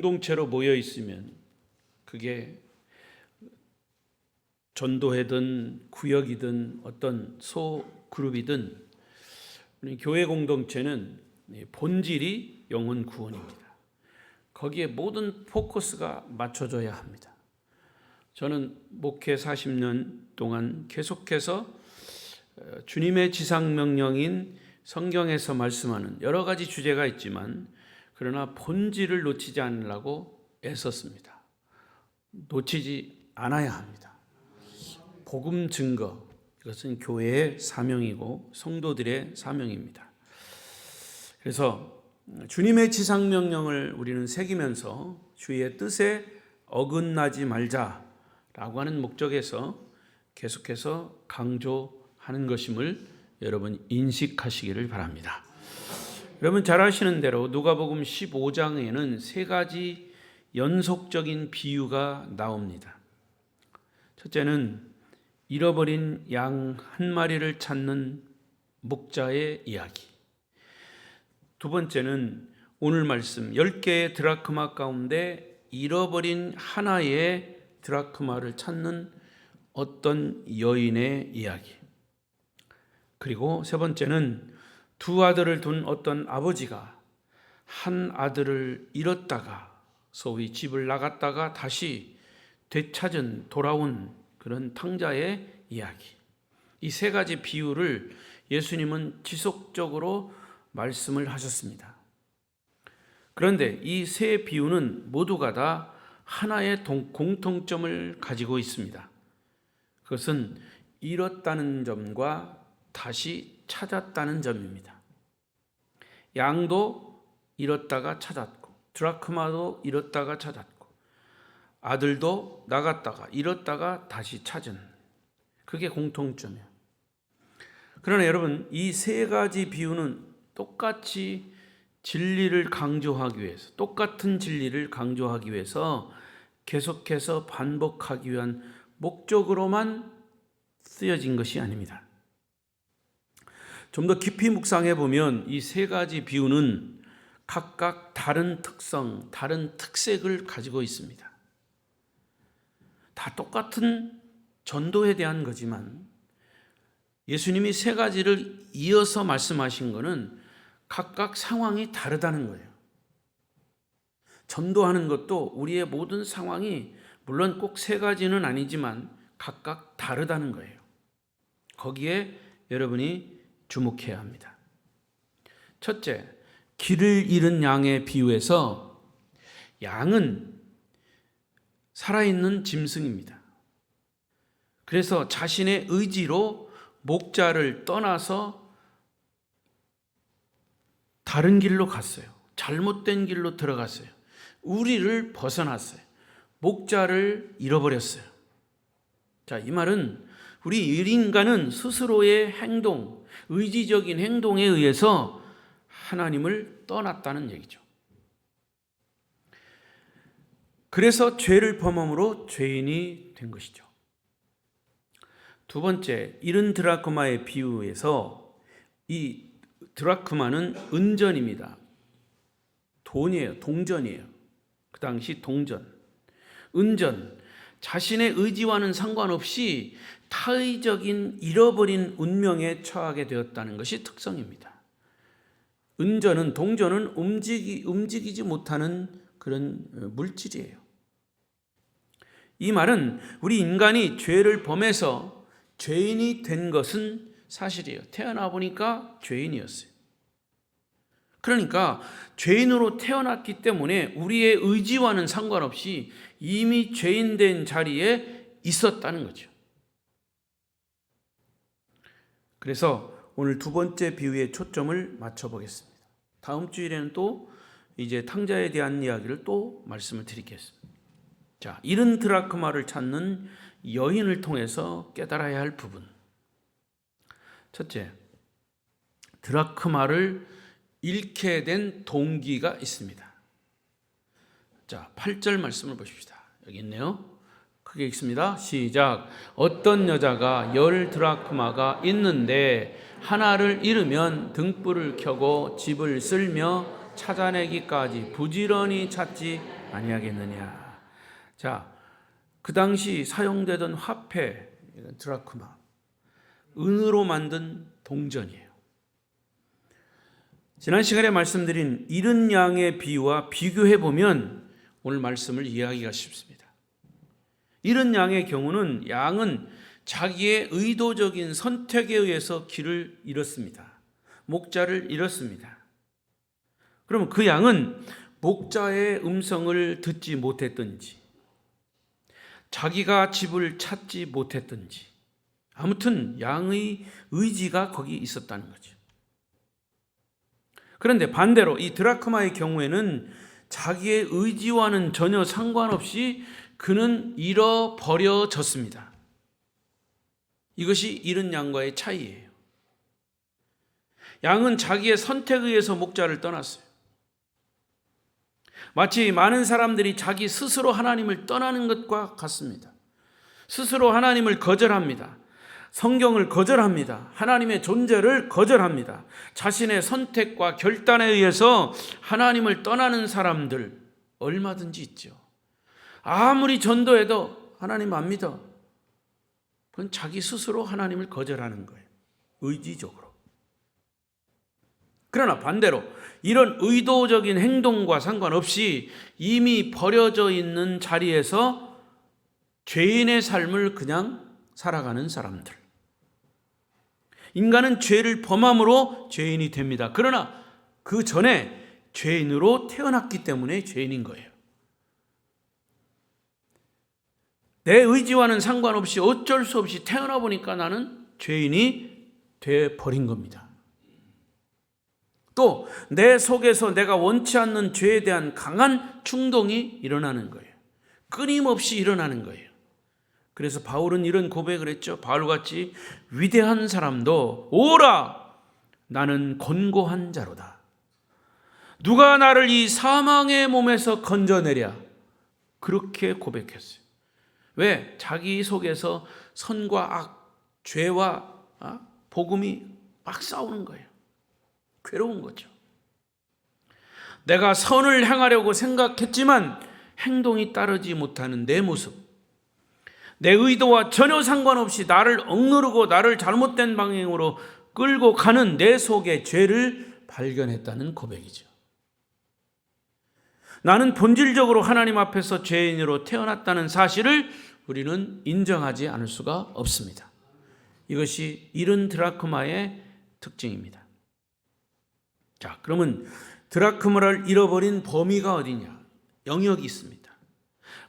공동체로 모여 있으면 그게 전도회든 구역이든 어떤 소그룹이든 우리 교회 공동체는 본질이 영혼 구원입니다. 거기에 모든 포커스가 맞춰져야 합니다. 저는 목회 40년 동안 계속해서 주님의 지상명령인 성경에서 말씀하는 여러 가지 주제가 있지만 그러나 본질을 놓치지 않으려고 애썼습니다. 놓치지 않아야 합니다. 복음 증거, 이것은 교회의 사명이고 성도들의 사명입니다. 그래서 주님의 지상명령을 우리는 새기면서 주의 뜻에 어긋나지 말자라고 하는 목적에서 계속해서 강조하는 것임을 여러분 인식하시기를 바랍니다. 여러분 잘 아시는 대로 누가복음 15장에는 세 가지 연속적인 비유가 나옵니다. 첫째는 잃어버린 양 한 마리를 찾는 목자의 이야기. 두 번째는 오늘 말씀 10개의 드라크마 가운데 잃어버린 하나의 드라크마를 찾는 어떤 여인의 이야기. 그리고 세 번째는 두 아들을 둔 어떤 아버지가 한 아들을 잃었다가 소위 집을 나갔다가 다시 되찾은 돌아온 그런 탕자의 이야기. 이 세 가지 비유를 예수님은 지속적으로 말씀을 하셨습니다. 그런데 이 세 비유는 모두가 다 하나의 공통점을 가지고 있습니다. 그것은 잃었다는 점과 다시 찾았다는 점입니다. 양도 잃었다가 찾았고 드라크마도 잃었다가 찾았고 아들도 나갔다가 잃었다가 다시 찾은, 그게 공통점이에요. 그러나 여러분 이 세 가지 비유는 똑같이 진리를 강조하기 위해서, 똑같은 진리를 강조하기 위해서 계속해서 반복하기 위한 목적으로만 쓰여진 것이 아닙니다. 좀 더 깊이 묵상해 보면 이 세 가지 비유는 각각 다른 특성, 다른 특색을 가지고 있습니다. 다 똑같은 전도에 대한 거지만 예수님이 세 가지를 이어서 말씀하신 것은 각각 상황이 다르다는 거예요. 전도하는 것도 우리의 모든 상황이 물론 꼭 세 가지는 아니지만 각각 다르다는 거예요. 거기에 여러분이 주목해야 합니다. 첫째, 길을 잃은 양의 비유에서 양은 살아있는 짐승입니다. 그래서 자신의 의지로 목자를 떠나서 다른 길로 갔어요. 잘못된 길로 들어갔어요. 우리를 벗어났어요. 목자를 잃어버렸어요. 자, 이 말은 우리 인간은 스스로의 행동, 의지적인 행동에 의해서 하나님을 떠났다는 얘기죠. 그래서 죄를 범함으로 죄인이 된 것이죠. 두 번째, 잃은 드라크마의 비유에서 이 드라크마는 은전입니다. 돈이에요. 동전이에요. 그 당시 동전. 은전. 자신의 의지와는 상관없이 타의적인 잃어버린 운명에 처하게 되었다는 것이 특성입니다. 은전은, 동전은 움직이지 못하는 그런 물질이에요. 이 말은 우리 인간이 죄를 범해서 죄인이 된 것은 사실이에요. 태어나 보니까 죄인이었어요. 그러니까 죄인으로 태어났기 때문에 우리의 의지와는 상관없이 이미 죄인된 자리에 있었다는 거죠. 그래서 오늘 두 번째 비유에 초점을 맞춰보겠습니다. 다음 주일에는 또 이제 탕자에 대한 이야기를 또 말씀을 드리겠습니다. 자, 잃은 드라크마를 찾는 여인을 통해서 깨달아야 할 부분. 첫째, 드라크마를 잃게 된 동기가 있습니다. 자, 8절 말씀을 보십시다. 여기 있네요. 크게 읽습니다. 시작. 어떤 여자가 10 드라크마가 있는데 하나를 잃으면 등불을 켜고 집을 쓸며 찾아내기까지 부지런히 찾지 아니하겠느냐. 자, 그 당시 사용되던 화폐, 드라크마, 은으로 만든 동전이에요. 지난 시간에 말씀드린 이른 양의 비유와 비교해 보면 오늘 말씀을 이해하기가 쉽습니다. 이른 양의 경우는 양은 자기의 의도적인 선택에 의해서 길을 잃었습니다. 목자를 잃었습니다. 그러면 그 양은 목자의 음성을 듣지 못했든지, 자기가 집을 찾지 못했든지, 아무튼 양의 의지가 거기 있었다는 거죠. 그런데 반대로 이 드라크마의 경우에는 자기의 의지와는 전혀 상관없이 그는 잃어버려졌습니다. 이것이 잃은 양과의 차이예요. 양은 자기의 선택에 의해서 목자를 떠났어요. 마치 많은 사람들이 자기 스스로 하나님을 떠나는 것과 같습니다. 스스로 하나님을 거절합니다. 성경을 거절합니다. 하나님의 존재를 거절합니다. 자신의 선택과 결단에 의해서 하나님을 떠나는 사람들 얼마든지 있죠. 아무리 전도해도 하나님 안 믿어. 그건 자기 스스로 하나님을 거절하는 거예요. 의지적으로. 그러나 반대로 이런 의도적인 행동과 상관없이 이미 버려져 있는 자리에서 죄인의 삶을 그냥 살아가는 사람들. 인간은 죄를 범함으로 죄인이 됩니다. 그러나 그 전에 죄인으로 태어났기 때문에 죄인인 거예요. 내 의지와는 상관없이 어쩔 수 없이 태어나 보니까 나는 죄인이 돼 버린 겁니다. 또 내 속에서 내가 원치 않는 죄에 대한 강한 충동이 일어나는 거예요. 끊임없이 일어나는 거예요. 그래서 바울은 이런 고백을 했죠. 바울같이 위대한 사람도 오라, 나는 곤고한 자로다. 누가 나를 이 사망의 몸에서 건져내랴. 그렇게 고백했어요. 왜? 자기 속에서 선과 악, 죄와 복음이 막 싸우는 거예요. 괴로운 거죠. 내가 선을 행하려고 생각했지만 행동이 따르지 못하는 내 모습, 내 의도와 전혀 상관없이 나를 억누르고 나를 잘못된 방향으로 끌고 가는 내 속의 죄를 발견했다는 고백이죠. 나는 본질적으로 하나님 앞에서 죄인으로 태어났다는 사실을 우리는 인정하지 않을 수가 없습니다. 이것이 잃은 드라크마의 특징입니다. 자, 그러면 드라크마를 잃어버린 범위가 어디냐? 영역이 있습니다.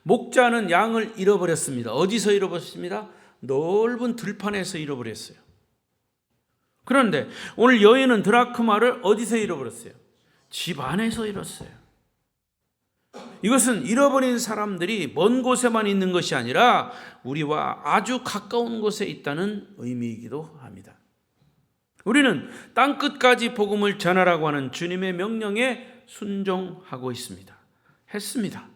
목자는 양을 잃어버렸습니다. 어디서 잃어버렸습니다? 넓은 들판에서 잃어버렸어요. 그런데 오늘 여인은 드라크마를 어디서 잃어버렸어요? 집 안에서 잃었어요. 이것은 잃어버린 사람들이 먼 곳에만 있는 것이 아니라 우리와 아주 가까운 곳에 있다는 의미이기도 합니다. 우리는 땅끝까지 복음을 전하라고 하는 주님의 명령에 순종하고 있습니다. 했습니다.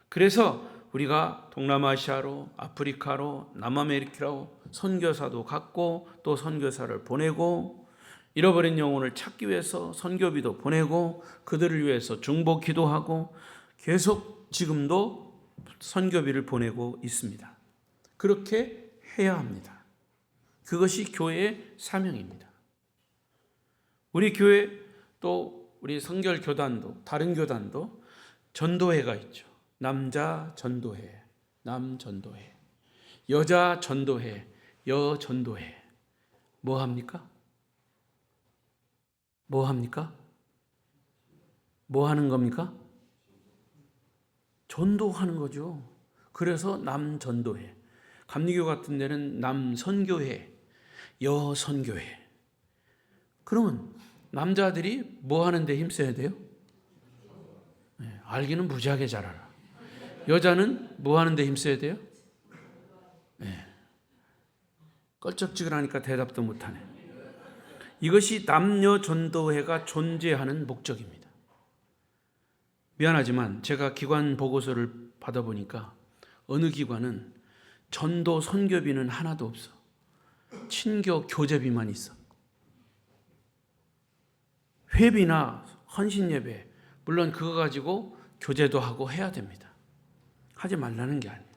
그래서 우리가 동남아시아로, 아프리카로, 남아메리카로 선교사도 갖고 또 선교사를 보내고 잃어버린 영혼을 찾기 위해서 선교비도 보내고 그들을 위해서 중보 기도하고 계속 지금도 선교비를 보내고 있습니다. 그렇게 해야 합니다. 그것이 교회의 사명입니다. 우리 교회 또 우리 성결교단도 다른 교단도 전도회가 있죠. 남자 전도회, 남 전도회, 여자 전도회, 여 전도회. 뭐 합니까? 뭐 합니까? 뭐 하는 겁니까? 전도하는 거죠. 그래서 남 전도회. 감리교 같은 데는 남 선교회, 여 선교회. 그러면 남자들이 뭐 하는데 힘써야 돼요? 네, 알기는 무지하게 잘 알아. 여자는 뭐 하는데 힘써야 돼요? 네. 껄쩍지근하니까 대답도 못하네. 이것이 남녀 전도회가 존재하는 목적입니다. 미안하지만 제가 기관 보고서를 받아보니까 어느 기관은 전도 선교비는 하나도 없어. 친교 교제비만 있어. 회비나 헌신예배, 물론 그거 가지고 교제도 하고 해야 됩니다. 하지 말라는 게 아니에요.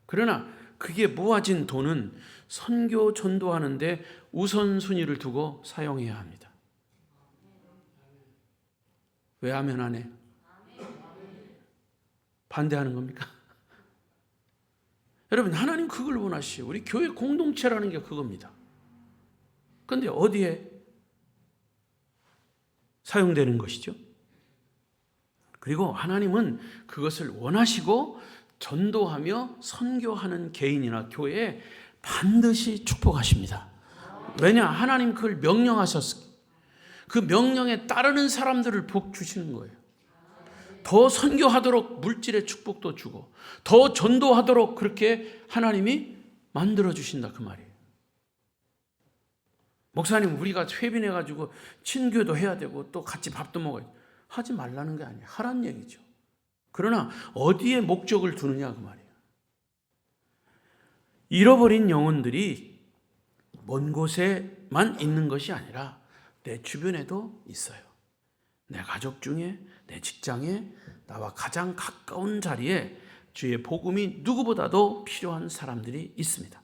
그러나 그게 모아진 돈은 선교 전도하는데 우선순위를 두고 사용해야 합니다. 왜 아멘 안 해? 반대하는 겁니까? 여러분, 하나님 그걸 원하시오. 우리 교회 공동체라는 게 그겁니다. 그런데 어디에 사용되는 것이죠? 그리고 하나님은 그것을 원하시고 전도하며 선교하는 개인이나 교회에 반드시 축복하십니다. 왜냐? 하나님 그걸 명령하셨어요. 그 명령에 따르는 사람들을 복 주시는 거예요. 더 선교하도록 물질의 축복도 주고 더 전도하도록 그렇게 하나님이 만들어 주신다 그 말이에요. 목사님, 우리가 회빈해가지고 친교도 해야 되고 또 같이 밥도 먹어야 돼. 하지 말라는 게 아니에요. 하란 얘기죠. 그러나 어디에 목적을 두느냐 그 말이에요. 잃어버린 영혼들이 먼 곳에만 있는 것이 아니라 내 주변에도 있어요. 내 가족 중에, 내 직장에, 나와 가장 가까운 자리에 주의 복음이 누구보다도 필요한 사람들이 있습니다.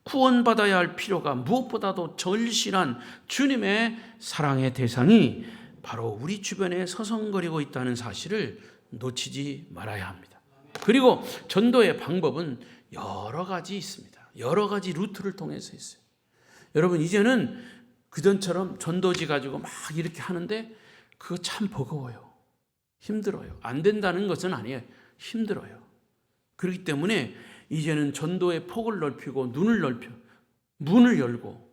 구원받아야 할 필요가 무엇보다도 절실한 주님의 사랑의 대상이 바로 우리 주변에 서성거리고 있다는 사실을 놓치지 말아야 합니다. 그리고 전도의 방법은 여러 가지 있습니다. 여러 가지 루트를 통해서 있어요. 여러분, 이제는 그전처럼 전도지 가지고 막 이렇게 하는데 그거 참 버거워요. 힘들어요. 안 된다는 것은 아니에요. 힘들어요. 그렇기 때문에 이제는 전도의 폭을 넓히고 눈을 넓혀 문을 열고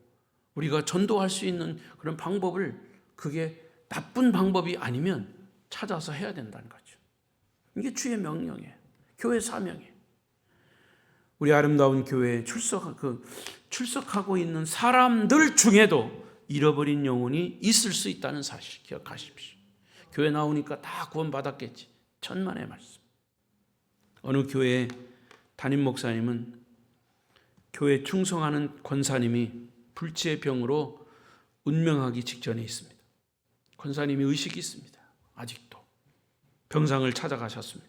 우리가 전도할 수 있는 그런 방법을, 그게 나쁜 방법이 아니면 찾아서 해야 된다는 거죠. 이게 주의 명령이에요. 교회 사명이에요. 우리 아름다운 교회에 출석하고 있는 사람들 중에도 잃어버린 영혼이 있을 수 있다는 사실 기억하십시오. 교회 나오니까 다 구원받았겠지. 천만의 말씀. 어느 교회 담임 목사님은 교회 충성하는 권사님이 불치의 병으로 운명하기 직전에 있습니다. 권사님이 의식이 있습니다. 아직도. 병상을 찾아가셨습니다.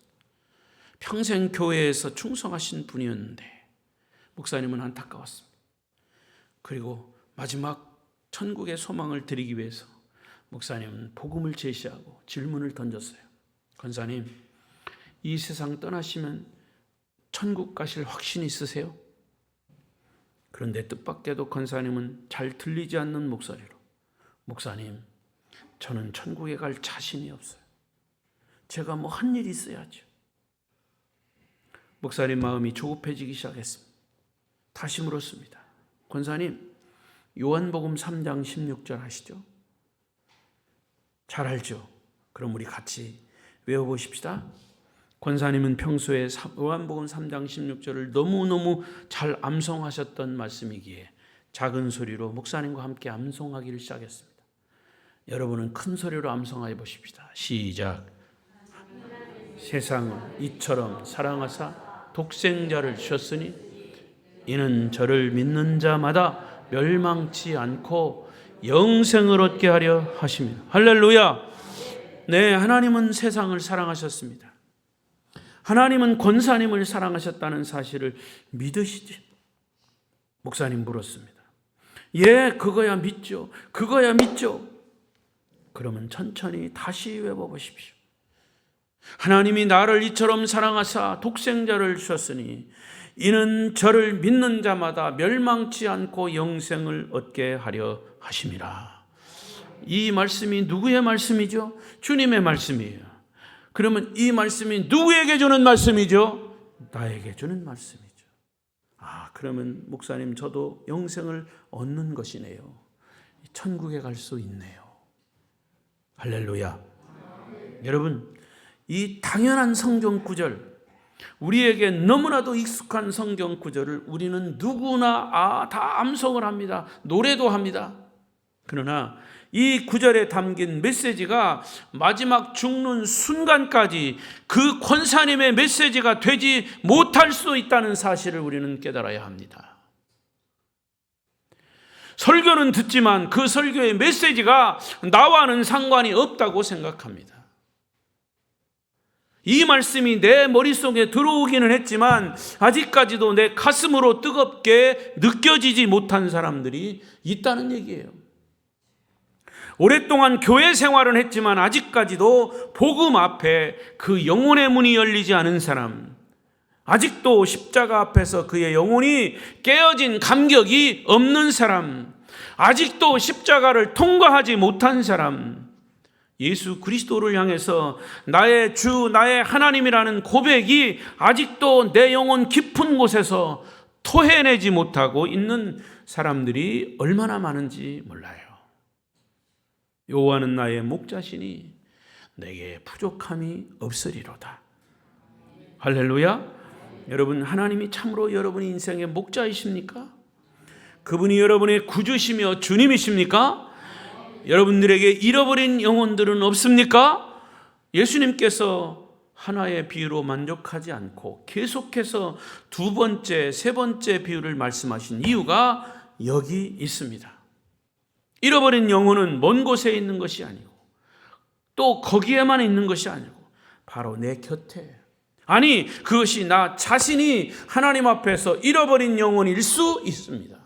평생 교회에서 충성하신 분이었는데 목사님은 안타까웠습니다. 그리고 마지막 천국의 소망을 드리기 위해서 목사님은 복음을 제시하고 질문을 던졌어요. 권사님, 이 세상 떠나시면 천국 가실 확신 있으세요? 그런데 뜻밖에도 권사님은 잘 들리지 않는 목소리로, 목사님, 저는 천국에 갈 자신이 없어요. 제가 뭐 한 일이 있어야죠. 목사님 마음이 조급해지기 시작했습니다. 다시 물었습니다. 권사님, 요한복음 3장 16절 아시죠? 잘 알죠? 그럼 우리 같이 외워보십시다. 권사님은 평소에 요한복음 3장 16절을 너무너무 잘 암송하셨던 말씀이기에 작은 소리로 목사님과 함께 암송하기를 시작했습니다. 여러분은 큰 소리로 암송해 보십시다. 시작. 세상을 이처럼 사랑하사 독생자를 주셨으니 이는 저를 믿는 자마다 멸망치 않고 영생을 얻게 하려 하십니다. 할렐루야. 네, 하나님은 세상을 사랑하셨습니다. 하나님은 권사님을 사랑하셨다는 사실을 믿으시지? 목사님 물었습니다. 예, 그거야 믿죠. 그거야 믿죠. 그러면 천천히 다시 외워보십시오. 하나님이 나를 이처럼 사랑하사 독생자를 주셨으니 이는 저를 믿는 자마다 멸망치 않고 영생을 얻게 하려 하심이라. 이 말씀이 누구의 말씀이죠? 주님의 말씀이에요. 그러면 이 말씀이 누구에게 주는 말씀이죠? 나에게 주는 말씀이죠. 그러면 목사님, 저도 영생을 얻는 것이네요. 천국에 갈 수 있네요. 할렐루야. 여러분, 이 당연한 성경 구절, 우리에게 너무나도 익숙한 성경 구절을 우리는 누구나 다 암송을 합니다. 노래도 합니다. 그러나 이 구절에 담긴 메시지가 마지막 죽는 순간까지 그 권사님의 메시지가 되지 못할 수 있다는 사실을 우리는 깨달아야 합니다. 설교는 듣지만 그 설교의 메시지가 나와는 상관이 없다고 생각합니다. 이 말씀이 내 머릿속에 들어오기는 했지만 아직까지도 내 가슴으로 뜨겁게 느껴지지 못한 사람들이 있다는 얘기예요. 오랫동안 교회 생활은 했지만 아직까지도 복음 앞에 그 영혼의 문이 열리지 않은 사람, 아직도 십자가 앞에서 그의 영혼이 깨어진 감격이 없는 사람, 아직도 십자가를 통과하지 못한 사람, 예수 그리스도를 향해서 나의 주, 나의 하나님이라는 고백이 아직도 내 영혼 깊은 곳에서 토해내지 못하고 있는 사람들이 얼마나 많은지 몰라요. 여호와는 나의 목자시니 내게 부족함이 없으리로다. 할렐루야. 여러분, 하나님이 참으로 여러분의 인생의 목자이십니까? 그분이 여러분의 구주시며 주님이십니까? 여러분들에게 잃어버린 영혼들은 없습니까? 예수님께서 하나의 비유로 만족하지 않고 계속해서 두 번째, 세 번째 비유를 말씀하신 이유가 여기 있습니다. 잃어버린 영혼은 먼 곳에 있는 것이 아니고 또 거기에만 있는 것이 아니고 바로 내 곁에, 아니 그것이 나 자신이 하나님 앞에서 잃어버린 영혼일 수 있습니다.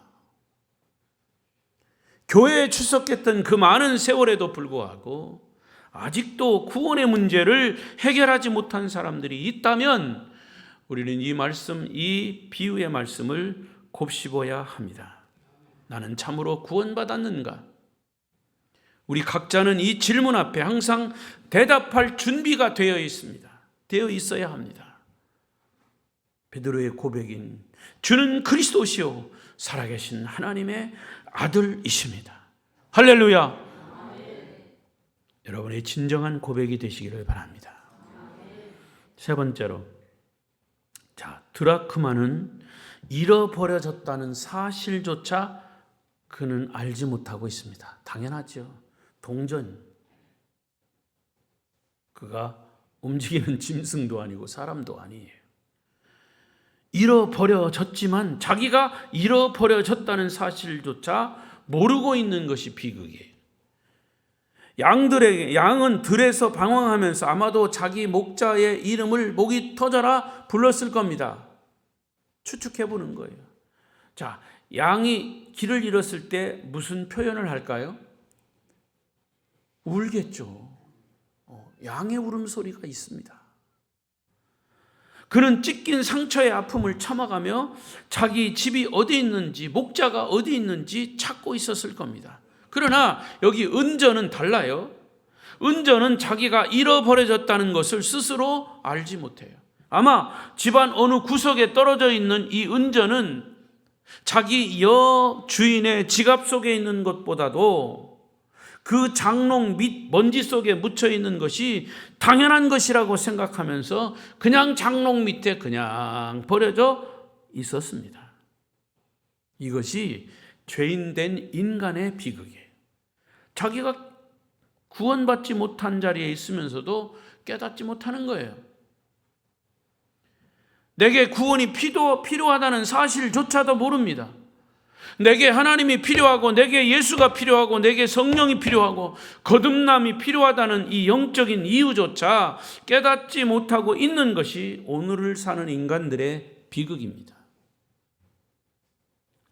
교회에 출석했던 그 많은 세월에도 불구하고 아직도 구원의 문제를 해결하지 못한 사람들이 있다면 우리는 이 말씀, 이 비유의 말씀을 곱씹어야 합니다. 나는 참으로 구원받았는가? 우리 각자는 이 질문 앞에 항상 대답할 준비가 되어 있습니다. 되어 있어야 합니다. 베드로의 고백인 주는 그리스도시요 살아계신 하나님의 아들이십니다. 할렐루야. 여러분의 진정한 고백이 되시기를 바랍니다. 세 번째로, 드라크마는 잃어버려졌다는 사실조차 그는 알지 못하고 있습니다. 당연하죠. 동전. 그가 움직이는 짐승도 아니고 사람도 아니에요. 잃어버려졌지만 자기가 잃어버려졌다는 사실조차 모르고 있는 것이 비극이에요. 양은 들에서 방황하면서 아마도 자기 목자의 이름을 목이 터져라 불렀을 겁니다. 추측해 보는 거예요. 자, 양이 길을 잃었을 때 무슨 표현을 할까요? 울겠죠. 양의 울음소리가 있습니다. 그는 찢긴 상처의 아픔을 참아가며 자기 집이 어디 있는지, 목자가 어디 있는지 찾고 있었을 겁니다. 그러나 여기 은전은 달라요. 은전은 자기가 잃어버려졌다는 것을 스스로 알지 못해요. 아마 집안 어느 구석에 떨어져 있는 이 은전은 자기 여주인의 지갑 속에 있는 것보다도 그 장롱 밑 먼지 속에 묻혀 있는 것이 당연한 것이라고 생각하면서 그냥 장롱 밑에 그냥 버려져 있었습니다. 이것이 죄인된 인간의 비극이에요. 자기가 구원받지 못한 자리에 있으면서도 깨닫지 못하는 거예요. 내게 구원이 필요하다는 사실조차도 모릅니다. 내게 하나님이 필요하고 내게 예수가 필요하고 내게 성령이 필요하고 거듭남이 필요하다는 이 영적인 이유조차 깨닫지 못하고 있는 것이 오늘을 사는 인간들의 비극입니다.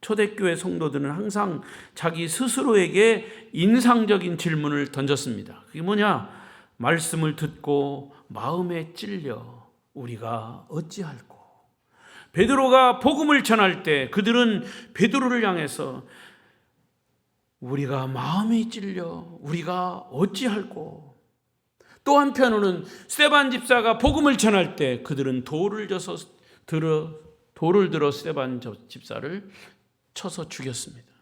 초대교회 성도들은 항상 자기 스스로에게 인상적인 질문을 던졌습니다. 그게 뭐냐? 말씀을 듣고 마음에 찔려 우리가 어찌할꼬? 베드로가 복음을 전할 때 그들은 베드로를 향해서 우리가 마음이 찔려 우리가 어찌할꼬? 또 한편으로는 스데반 집사가 복음을 전할 때 그들은 돌을 들어 스데반 집사를 쳐서 죽였습니다.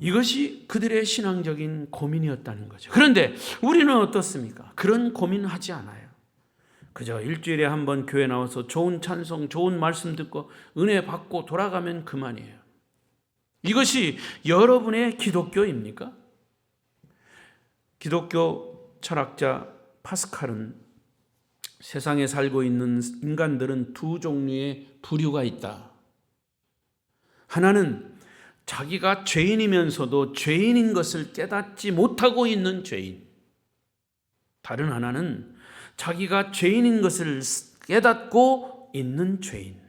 이것이 그들의 신앙적인 고민이었다는 거죠. 그런데 우리는 어떻습니까? 그런 고민하지 않아요. 그저 일주일에 한 번 교회 나와서 좋은 찬송, 좋은 말씀 듣고 은혜 받고 돌아가면 그만이에요. 이것이 여러분의 기독교입니까? 기독교 철학자 파스칼은 세상에 살고 있는 인간들은 두 종류의 부류가 있다. 하나는 자기가 죄인이면서도 죄인인 것을 깨닫지 못하고 있는 죄인. 다른 하나는 자기가 죄인인 것을 깨닫고 있는 죄인.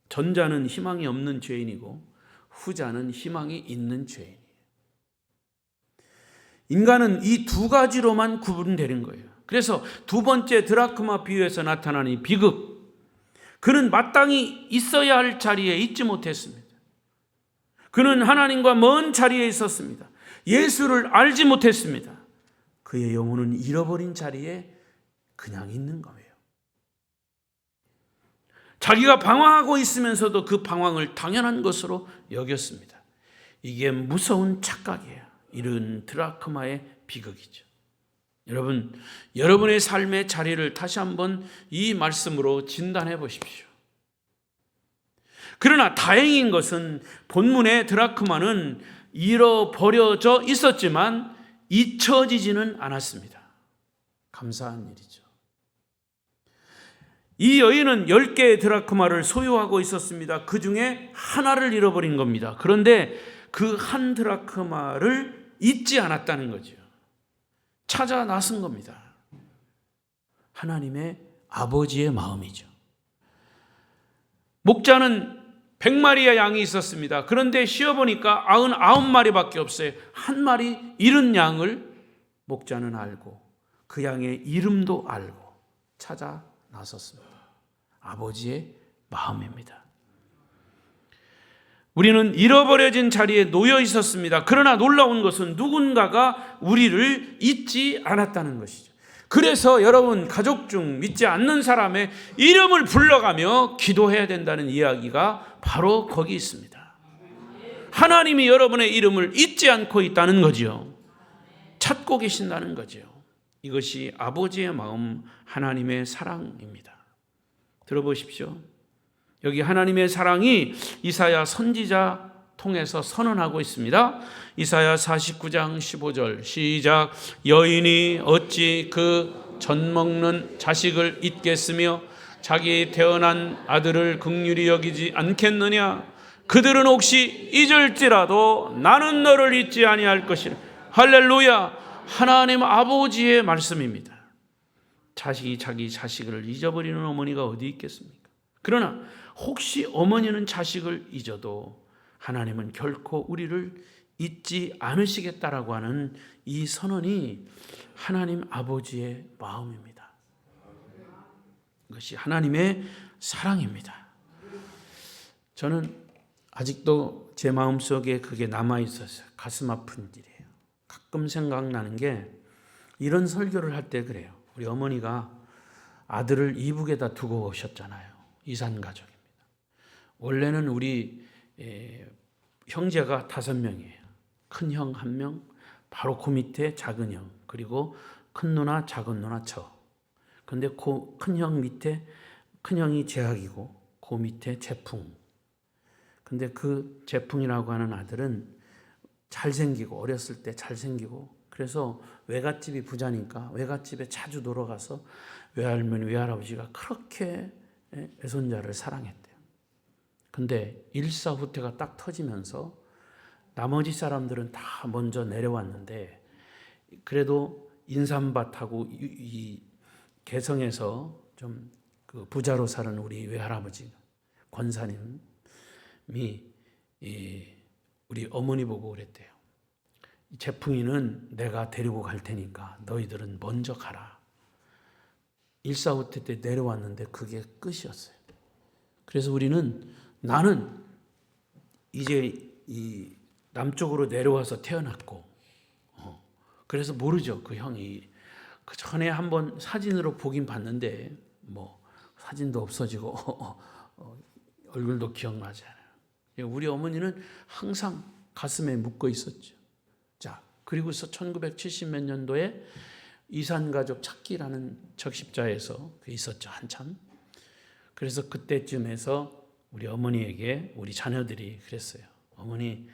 전자는 희망이 없는 죄인이고 후자는 희망이 있는 죄인이에요. 인간은 이 두 가지로만 구분되는 거예요. 그래서 두 번째 드라크마 비유에서 나타나는 이 비극, 그는 마땅히 있어야 할 자리에 있지 못했습니다. 그는 하나님과 먼 자리에 있었습니다. 예수를 알지 못했습니다. 그의 영혼은 잃어버린 자리에 그냥 있는 거예요. 자기가 방황하고 있으면서도 그 방황을 당연한 것으로 여겼습니다. 이게 무서운 착각이에요. 이런 드라크마의 비극이죠. 여러분, 여러분의 삶의 자리를 다시 한번 이 말씀으로 진단해 보십시오. 그러나 다행인 것은 본문의 드라크마는 잃어버려져 있었지만 잊혀지지는 않았습니다. 감사한 일이죠. 이 여인은 10개의 드라크마를 소유하고 있었습니다. 그 중에 하나를 잃어버린 겁니다. 그런데 그 한 드라크마를 잊지 않았다는 거죠. 찾아 나선 겁니다. 하나님의 아버지의 마음이죠. 목자는 100마리의 양이 있었습니다. 그런데 쉬어보니까 99마리밖에 없어요. 한 마리 잃은 양을 목자는 알고 그 양의 이름도 알고 찾아 나섰습니다. 아버지의 마음입니다. 우리는 잃어버려진 자리에 놓여 있었습니다. 그러나 놀라운 것은 누군가가 우리를 잊지 않았다는 것이죠. 그래서 여러분, 가족 중 믿지 않는 사람의 이름을 불러가며 기도해야 된다는 이야기가 바로 거기 있습니다. 하나님이 여러분의 이름을 잊지 않고 있다는 거지요. 찾고 계신다는 거지요. 이것이 아버지의 마음, 하나님의 사랑입니다. 들어보십시오. 여기 하나님의 사랑이 이사야 선지자 통해서 선언하고 있습니다. 이사야 49장 15절 시작. 여인이 어찌 그 젖 먹는 자식을 잊겠으며 자기 태어난 아들을 긍휼히 여기지 않겠느냐. 그들은 혹시 잊을지라도 나는 너를 잊지 아니할 것이라. 할렐루야. 하나님 아버지의 말씀입니다. 자식이 자기 자식을 잊어버리는 어머니가 어디 있겠습니까? 그러나 혹시 어머니는 자식을 잊어도 하나님은 결코 우리를 잊지 않으시겠다라고 하는 이 선언이 하나님 아버지의 마음입니다. 이것이 하나님의 사랑입니다. 저는 아직도 제 마음속에 그게 남아있어서 가슴 아픈 일이에요. 가끔 생각나는 게 이런 설교를 할 때 그래요. 우리 어머니가 아들을 이북에다 두고 오셨잖아요. 이산가족입니다. 원래는 우리 형제가 5명이에요. 큰 형 1명, 바로 그 밑에 작은 형, 그리고 큰 누나, 작은 누나 저. 근데 그 큰 형 밑에, 큰 형이 재학이고 그 밑에 재풍. 근데 그 재풍이라고 하는 아들은 잘생기고 어렸을 때 잘생기고 그래서 외갓집이 부자니까 외갓집에 자주 놀러 가서 외할머니, 외할아버지가 그렇게 외손자를 사랑했대요. 근데 일사후퇴가 딱 터지면서 나머지 사람들은 다 먼저 내려왔는데 그래도 인삼밭하고 이 개성에서 좀 그 부자로 사는 우리 외할아버지 권사님이 우리 어머니 보고 그랬대요. 재풍이는 내가 데리고 갈 테니까 너희들은 먼저 가라. 일사후퇴 때 내려왔는데 그게 끝이었어요. 그래서 나는 이제 이 남쪽으로 내려와서 태어났고, 그래서 모르죠. 그 형이 그 전에 한번 사진으로 보긴 봤는데 뭐 사진도 없어지고 얼굴도 기억나지 않아요. 우리 어머니는 항상 가슴에 묻고 있었죠. 자, 그리고서 1970 몇 년도에 이산가족 찾기라는 적십자에서 있었죠. 한참. 그래서 그때쯤에서 우리 어머니에게 우리 자녀들이 그랬어요. 어머니,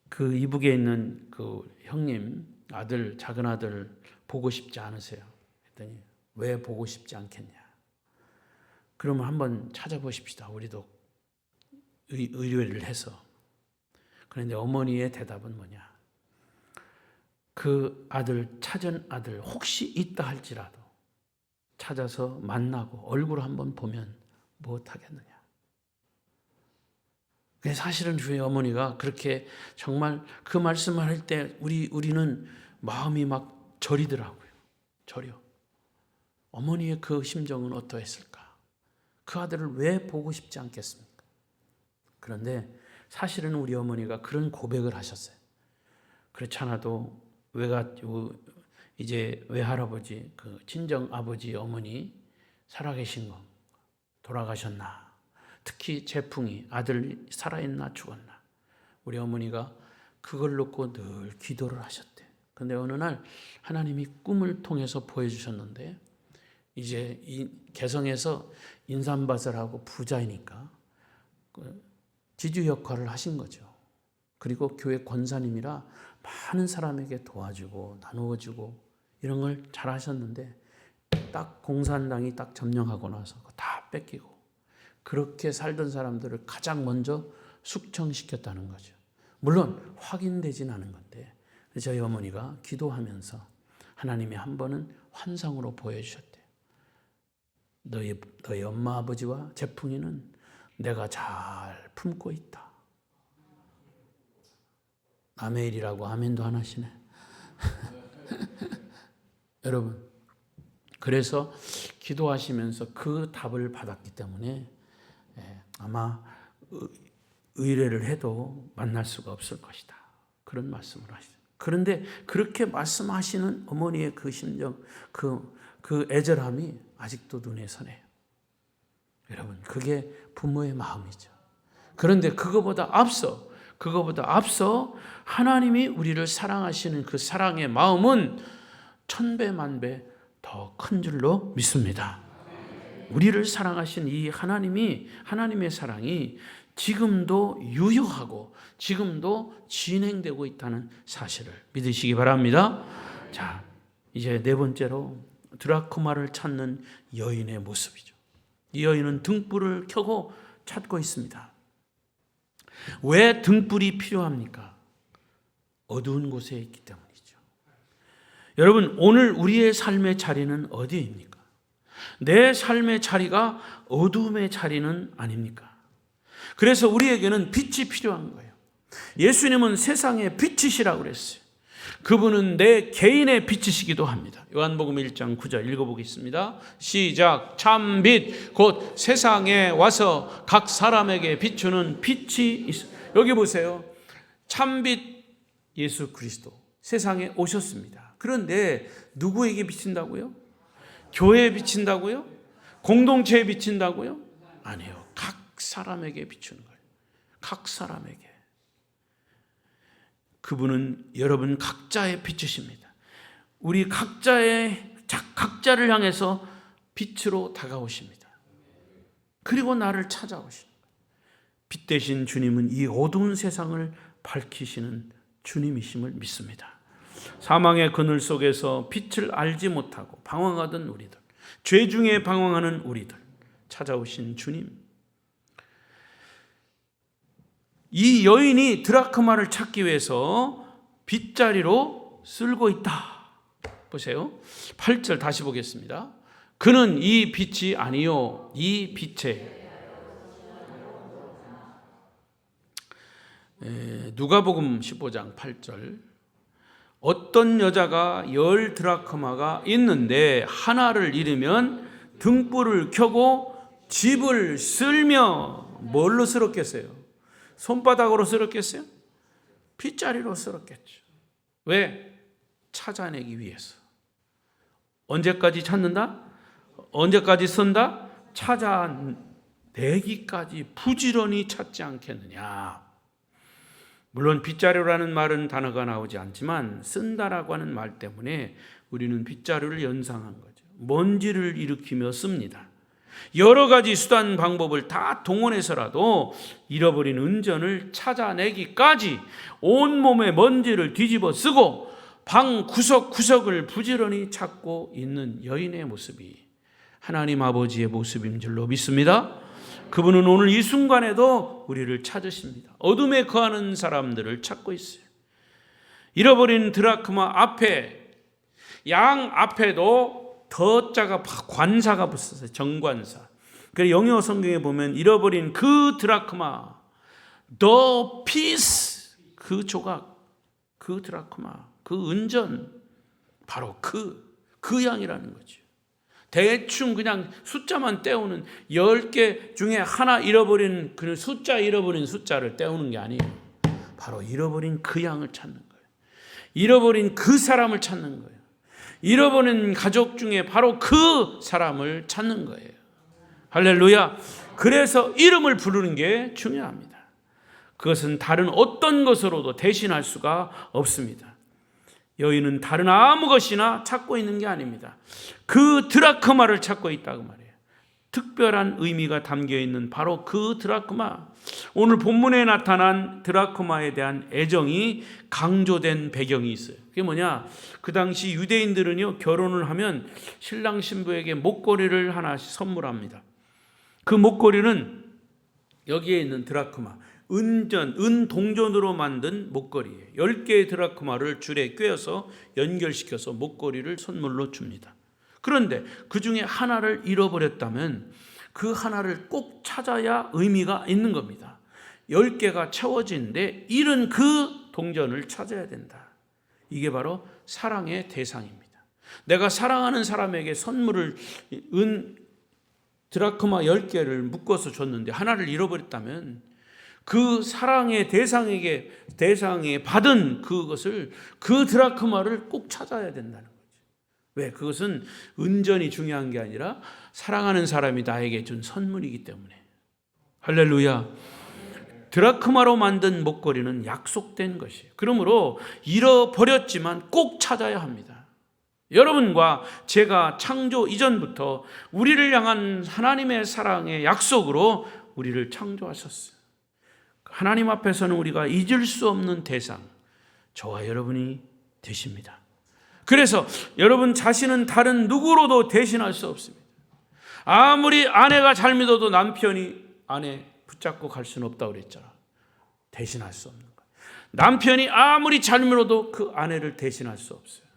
그 이북에 있는 그 형님 아들, 작은 아들 보고 싶지 않으세요? 했더니 왜 보고 싶지 않겠냐? 그러면 한번 찾아보십시다. 우리도 의뢰를 해서. 그런데 어머니의 대답은 뭐냐? 그 아들, 찾은 아들 혹시 있다 할지라도 찾아서 만나고 얼굴 한번 보면 무엇하겠느냐. 사실은 주의 어머니가 그렇게 정말 그 말씀을 할 때 우리는 마음이 막 저리더라고요. 저려. 어머니의 그 심정은 어떠했을까? 그 아들을 왜 보고 싶지 않겠습니까? 그런데 사실은 우리 어머니가 그런 고백을 하셨어요. 그렇지 않아도 이제 외할아버지, 그 친정 아버지, 어머니 살아계신 거 돌아가셨나? 특히 재풍이 아들 살아있나 죽었나? 우리 어머니가 그걸 놓고 늘 기도를 하셨대. 근데 어느 날 하나님이 꿈을 통해서 보여주셨는데 이제 이 개성에서 인삼밭을 하고 부자이니까 지주 역할을 하신 거죠. 그리고 교회 권사님이라 많은 사람에게 도와주고 나누어주고 이런 걸 잘 하셨는데 딱 공산당이 딱 점령하고 나서 다 뺏기고 그렇게 살던 사람들을 가장 먼저 숙청시켰다는 거죠. 물론 확인되진 않은 건데 저희 어머니가 기도하면서 하나님이 한 번은 환상으로 보여주셨대요. 너희 엄마 아버지와 재풍이는 내가 잘 품고 있다. 남의 일이라고 아멘도 안 하시네. 여러분, 그래서 기도하시면서 그 답을 받았기 때문에 아마 의뢰를 해도 만날 수가 없을 것이다. 그런 말씀을 하시죠. 그런데 그렇게 말씀하시는 어머니의 그 심정, 그 애절함이 아직도 눈에 선해요. 여러분, 그게 부모의 마음이죠. 그런데 그거보다 앞서 하나님이 우리를 사랑하시는 그 사랑의 마음은 천배 만배 더 큰 줄로 믿습니다. 우리를 사랑하신 이 하나님의 사랑이 지금도 유효하고 지금도 진행되고 있다는 사실을 믿으시기 바랍니다. 자, 이제 네 번째로 드라크마를 찾는 여인의 모습이죠. 이 여인은 등불을 켜고 찾고 있습니다. 왜 등불이 필요합니까? 어두운 곳에 있기 때문이죠. 여러분, 오늘 우리의 삶의 자리는 어디입니까? 내 삶의 자리가 어두움의 자리는 아닙니까? 그래서 우리에게는 빛이 필요한 거예요. 예수님은 세상의 빛이시라고 그랬어요. 그분은 내 개인의 빛이시기도 합니다. 요한복음 1장 9절 읽어보겠습니다. 시작. 참빛 곧 세상에 와서 각 사람에게 비추는 빛이 있어. 여기 보세요. 참빛 예수 그리스도 세상에 오셨습니다. 그런데 누구에게 비친다고요? 교회에 비친다고요? 공동체에 비친다고요? 아니요. 각 사람에게 비추는 거예요. 각 사람에게. 그분은 여러분 각자의 빛이십니다. 우리 각자를 향해서 빛으로 다가오십니다. 그리고 나를 찾아오십니다. 빛 대신 주님은 이 어두운 세상을 밝히시는 주님이심을 믿습니다. 사망의 그늘 속에서 빛을 알지 못하고 방황하던 우리들, 죄 중에 방황하는 우리들 찾아오신 주님. 이 여인이 드라크마를 찾기 위해서 빗자리로 쓸고 있다. 보세요. 8절 다시 보겠습니다. 그는 이 빛이 아니요 이 빛에 누가복음 15장 8절 어떤 여자가 10 드라크마가 있는데 하나를 잃으면 등불을 켜고 집을 쓸며 뭘로 쓸었겠어요? 손바닥으로 쓸었겠어요? 빗자리로 쓸었겠죠. 왜? 찾아내기 위해서. 언제까지 찾는다? 언제까지 쓴다? 찾아내기까지 부지런히 찾지 않겠느냐. 물론 빗자루라는 말은 단어가 나오지 않지만 쓴다라고 하는 말 때문에 우리는 빗자루를 연상한 거죠. 먼지를 일으키며 씁니다. 여러 가지 수단 방법을 다 동원해서라도 잃어버린 은전을 찾아내기까지 온몸에 먼지를 뒤집어 쓰고 방 구석구석을 부지런히 찾고 있는 여인의 모습이 하나님 아버지의 모습인 줄로 믿습니다. 그분은 오늘 이 순간에도 우리를 찾으십니다. 어둠에 거하는 사람들을 찾고 있어요. 잃어버린 드라크마 앞에, 양 앞에도 더 자가 관사가 붙었어요. 정관사. 그래서 영어 성경에 보면 잃어버린 그 드라크마, the piece, 그 조각, 그 드라크마, 그 은전, 바로 그 양이라는 거죠. 대충 그냥 숫자만 떼우는 10개 중에 하나 잃어버린 그 잃어버린 숫자를 떼우는 게 아니에요. 바로 잃어버린 그 양을 찾는 거예요. 잃어버린 그 사람을 찾는 거예요. 잃어버린 가족 중에 바로 그 사람을 찾는 거예요. 할렐루야. 그래서 이름을 부르는 게 중요합니다. 그것은 다른 어떤 것으로도 대신할 수가 없습니다. 여인은 다른 아무 것이나 찾고 있는 게 아닙니다. 그 드라크마를 찾고 있다고 말해요. 특별한 의미가 담겨 있는 바로 그 드라크마. 오늘 본문에 나타난 드라크마에 대한 애정이 강조된 배경이 있어요. 그게 뭐냐? 그 당시 유대인들은요, 결혼을 하면 신랑 신부에게 목걸이를 하나씩 선물합니다. 그 목걸이는 여기에 있는 드라크마, 은 동전으로 만든 목걸이에요. 10개의 드라크마를 줄에 꿰어서 연결시켜서 목걸이를 선물로 줍니다. 그런데 그 중에 하나를 잃어버렸다면 그 하나를 꼭 찾아야 의미가 있는 겁니다. 10개가 채워지는데 잃은 그 동전을 찾아야 된다. 이게 바로 사랑의 대상입니다. 내가 사랑하는 사람에게 선물을 드라크마 10개를 묶어서 줬는데 하나를 잃어버렸다면 그 사랑의 대상에 받은 그것을, 그 드라크마를 꼭 찾아야 된다는 거죠. 왜? 그것은 은전이 중요한 게 아니라 사랑하는 사람이 나에게 준 선물이기 때문에. 할렐루야. 드라크마로 만든 목걸이는 약속된 것이에요. 그러므로 잃어버렸지만 꼭 찾아야 합니다. 여러분과 제가 창조 이전부터 우리를 향한 하나님의 사랑의 약속으로 우리를 창조하셨어요. 하나님 앞에서는 우리가 잊을 수 없는 대상, 저와 여러분이 되십니다. 그래서 여러분 자신은 다른 누구로도 대신할 수 없습니다. 아무리 아내가 잘 믿어도 남편이 아내 붙잡고 갈 수는 없다고 그랬잖아. 대신할 수 없는 거예요. 남편이 아무리 잘 믿어도 그 아내를 대신할 수 없어요.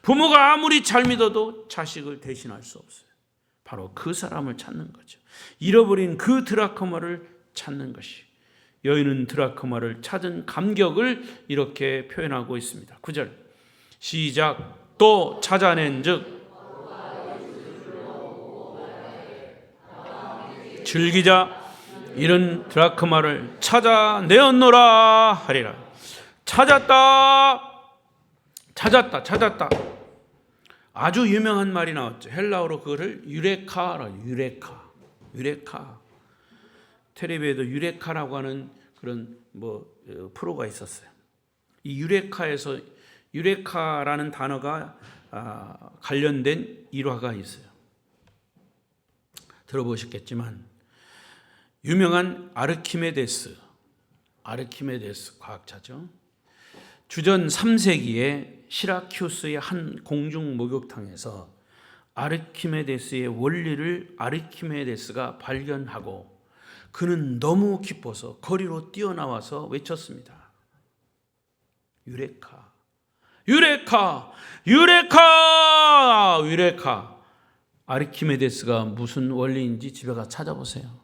부모가 아무리 잘 믿어도 자식을 대신할 수 없어요. 바로 그 사람을 찾는 거죠. 잃어버린 그 드라크마를 찾는 것이. 여인은 드라크마를 찾은 감격을 이렇게 표현하고 있습니다. 9절 시작. 또 찾아낸즉 즐기자 이런 드라크마를 찾아내었노라 하리라. 찾았다. 아주 유명한 말이 나왔죠. 헬라어로 그거를 유레카. 텔레비에도 유레카라고 하는 그런 프로가 있었어요. 이 유레카라는 단어가 관련된 일화가 있어요. 들어보셨겠지만 유명한 아르키메데스 과학자죠. 주전 3세기에 시라큐스의 한 공중 목욕탕에서 아르키메데스의 원리를 아르키메데스가 발견하고 그는 너무 기뻐서 거리로 뛰어나와서 외쳤습니다. 유레카. 아르키메데스가 무슨 원리인지 집에 가서 찾아보세요.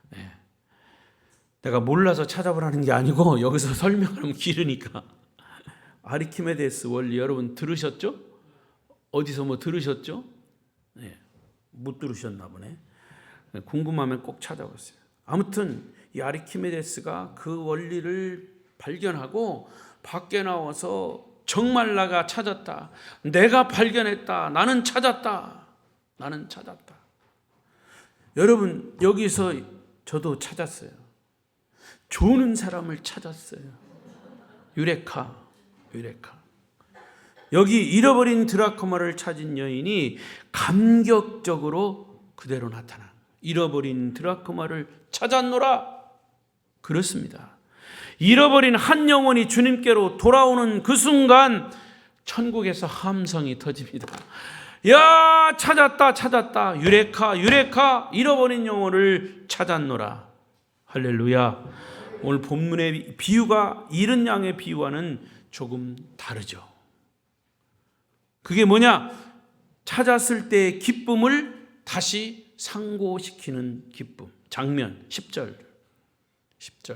네. 내가 몰라서 찾아보라는 게 아니고 여기서 설명하면 길으니까. 아르키메데스 원리 여러분 들으셨죠? 어디서 들으셨죠? 네. 못 들으셨나 보네. 궁금하면 꼭 찾아보세요. 아무튼 이 아르키메데스가 그 원리를 발견하고 밖에 나와서 정말 나가 찾았다. 내가 발견했다. 나는 찾았다. 여러분 여기서 저도 찾았어요. 조는 사람을 찾았어요. 유레카. 여기 잃어버린 드라크마를 찾은 여인이 감격적으로 그대로 나타나. 잃어버린 드라크마를 찾았노라. 그렇습니다. 잃어버린 한 영혼이 주님께로 돌아오는 그 순간 천국에서 함성이 터집니다. 야, 찾았다. 유레카. 잃어버린 영혼을 찾았노라. 할렐루야. 오늘 본문의 비유가 잃은 양의 비유와는 조금 다르죠. 그게 뭐냐? 찾았을 때의 기쁨을 다시 상고시키는 기쁨. 장면 10절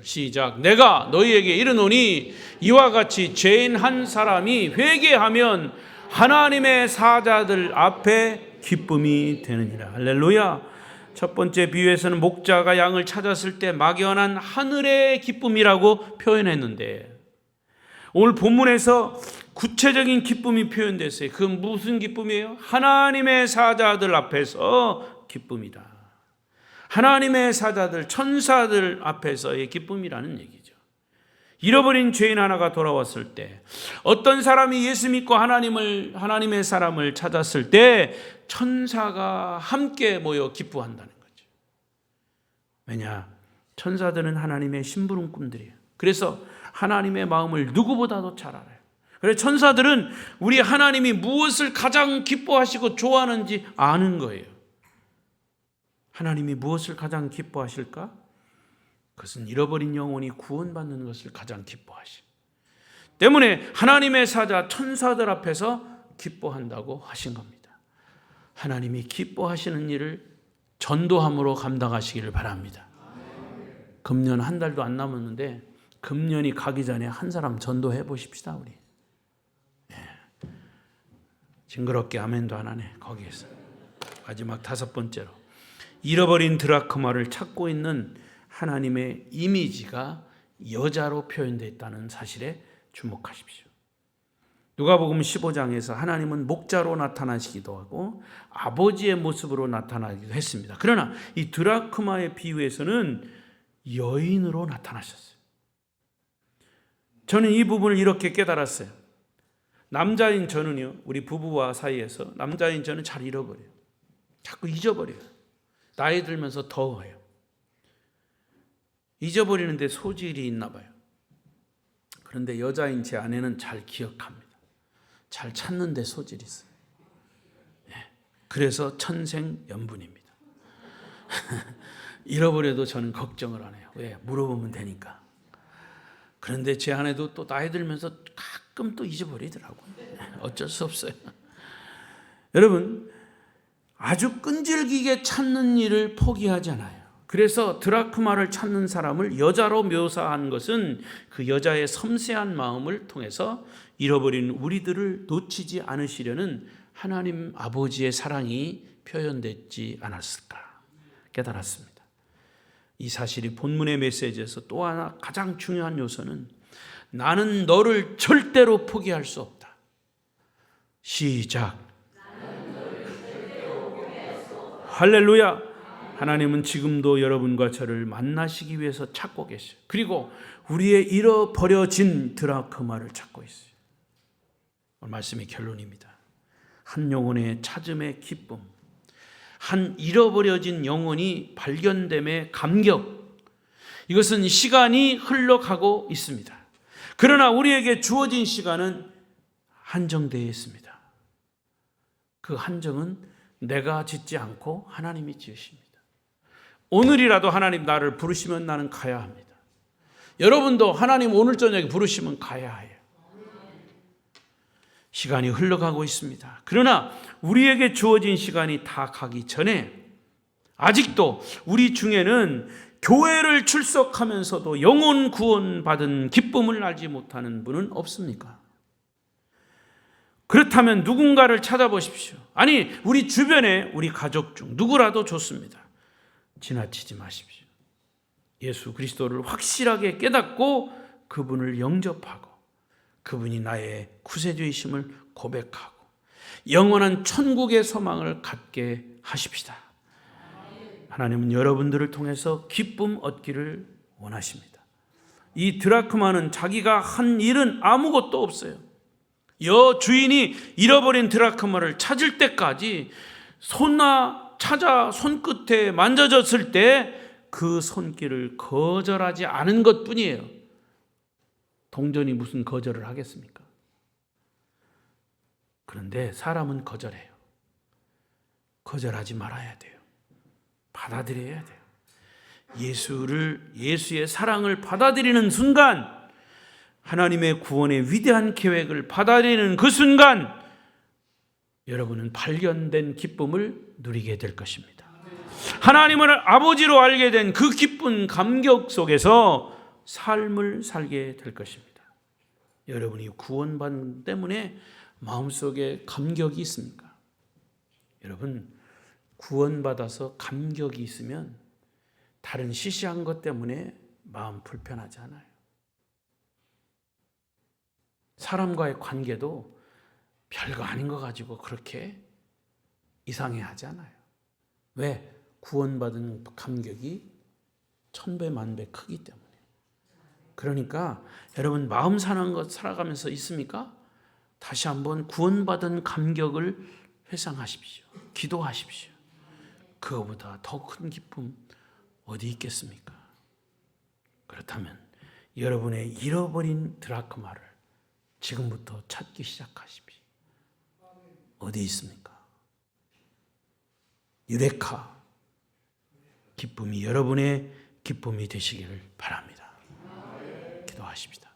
시작. 내가 너희에게 이르노니 이와 같이 죄인 한 사람이 회개하면 하나님의 사자들 앞에 기쁨이 되느니라. 할렐루야. 첫 번째 비유에서는 목자가 양을 찾았을 때 막연한 하늘의 기쁨이라고 표현했는데, 오늘 본문에서 구체적인 기쁨이 표현됐어요. 그 무슨 기쁨이에요? 하나님의 사자들 앞에서 기쁨이다. 하나님의 사자들, 천사들 앞에서의 기쁨이라는 얘기죠. 잃어버린 죄인 하나가 돌아왔을 때, 어떤 사람이 예수 믿고 하나님의 사람을 찾았을 때 천사가 함께 모여 기뻐한다는 거죠. 왜냐? 천사들은 하나님의 심부름꾼들이에요. 그래서 하나님의 마음을 누구보다도 잘 알아요. 그래서 천사들은 우리 하나님이 무엇을 가장 기뻐하시고 좋아하는지 아는 거예요. 하나님이 무엇을 가장 기뻐하실까? 그것은 잃어버린 영혼이 구원받는 것을 가장 기뻐하시. 때문에 하나님의 사자 천사들 앞에서 기뻐한다고 하신 겁니다. 하나님이 기뻐하시는 일을 전도함으로 감당하시기를 바랍니다. 금년 한 달도 안 남았는데 금년이 가기 전에 한 사람 전도해 보십시다. 우리 징그럽게 아멘도 안 하네. 거기에서 마지막 5번째로, 잃어버린 드라크마를 찾고 있는 하나님의 이미지가 여자로 표현되어 있다는 사실에 주목하십시오. 누가복음 15장에서 하나님은 목자로 나타나시기도 하고 아버지의 모습으로 나타나기도 했습니다. 그러나 이 드라크마의 비유에서는 여인으로 나타나셨어요. 저는 이 부분을 이렇게 깨달았어요. 남자인 저는요, 우리 부부와 사이에서 남자인 저는 잘 잃어버려요. 자꾸 잊어버려요. 나이 들면서 더워요. 잊어버리는데 소질이 있나 봐요. 그런데 여자인 제 아내는 잘 기억합니다. 잘 찾는 데 소질이 있어요. 그래서 천생연분입니다. 잃어버려도 저는 걱정을 안 해요. 왜? 물어보면 되니까. 그런데 제 아내도 또 나이 들면서 가끔 또 잊어버리더라고요. 어쩔 수 없어요. 여러분, 아주 끈질기게 찾는 일을 포기하지 않아요. 그래서 드라크마를 찾는 사람을 여자로 묘사한 것은 그 여자의 섬세한 마음을 통해서 잃어버린 우리들을 놓치지 않으시려는 하나님 아버지의 사랑이 표현됐지 않았을까 깨달았습니다. 이 사실이 본문의 메시지에서 또 하나 가장 중요한 요소는 나는 너를 절대로 포기할 수 없다. 시작. 할렐루야. 하나님은 지금도 여러분과 저를 만나시기 위해서 찾고 계셔요. 그리고 우리의 잃어버려진 드라크마를 찾고 있어요. 오늘 말씀의 결론입니다. 한 영혼의 찾음의 기쁨, 한 잃어버려진 영혼이 발견됨의 감격, 이것은 시간이 흘러가고 있습니다. 그러나 우리에게 주어진 시간은 한정되어 있습니다. 그 한정은 내가 짓지 않고 하나님이 지으십니다. 오늘이라도 하나님 나를 부르시면 나는 가야 합니다. 여러분도 하나님 오늘 저녁에 부르시면 가야 해요. 시간이 흘러가고 있습니다. 그러나 우리에게 주어진 시간이 다 가기 전에 아직도 우리 중에는 교회를 출석하면서도 영혼 구원받은 기쁨을 알지 못하는 분은 없습니까? 그렇다면 누군가를 찾아보십시오. 아니, 우리 주변에 우리 가족 중 누구라도 좋습니다. 지나치지 마십시오. 예수 그리스도를 확실하게 깨닫고 그분을 영접하고 그분이 나의 구세주이심을 고백하고 영원한 천국의 소망을 갖게 하십시다. 하나님은 여러분들을 통해서 기쁨 얻기를 원하십니다. 이 드라크마는 자기가 한 일은 아무것도 없어요. 여주인이 잃어버린 드라크마를 찾을 때까지 찾아 손끝에 만져졌을 때 그 손길을 거절하지 않은 것뿐이에요. 동전이 무슨 거절을 하겠습니까? 그런데 사람은 거절해요. 거절하지 말아야 돼요. 받아들여야 돼요. 예수의 사랑을 받아들이는 순간 하나님의 구원의 위대한 계획을 받아들이는 그 순간 여러분은 발견된 기쁨을 누리게 될 것입니다. 하나님을 아버지로 알게 된 그 기쁜 감격 속에서 삶을 살게 될 것입니다. 여러분이 구원받는 때문에 마음속에 감격이 있습니까? 여러분, 구원받아서 감격이 있으면 다른 시시한 것 때문에 마음 불편하지 않아요. 사람과의 관계도 별거 아닌 거 가지고 그렇게 이상해하지 않아요. 왜? 구원받은 감격이 천배 만배 크기 때문에. 그러니까 여러분 마음 상한 것 살아가면서 있습니까? 다시 한번 구원받은 감격을 회상하십시오. 기도하십시오. 그거보다 더 큰 기쁨 어디 있겠습니까? 그렇다면 여러분의 잃어버린 드라크마를 지금부터 찾기 시작하십시오. 어디 있습니까? 유레카 기쁨이 여러분의 기쁨이 되시기를 바랍니다. 기도하십시다.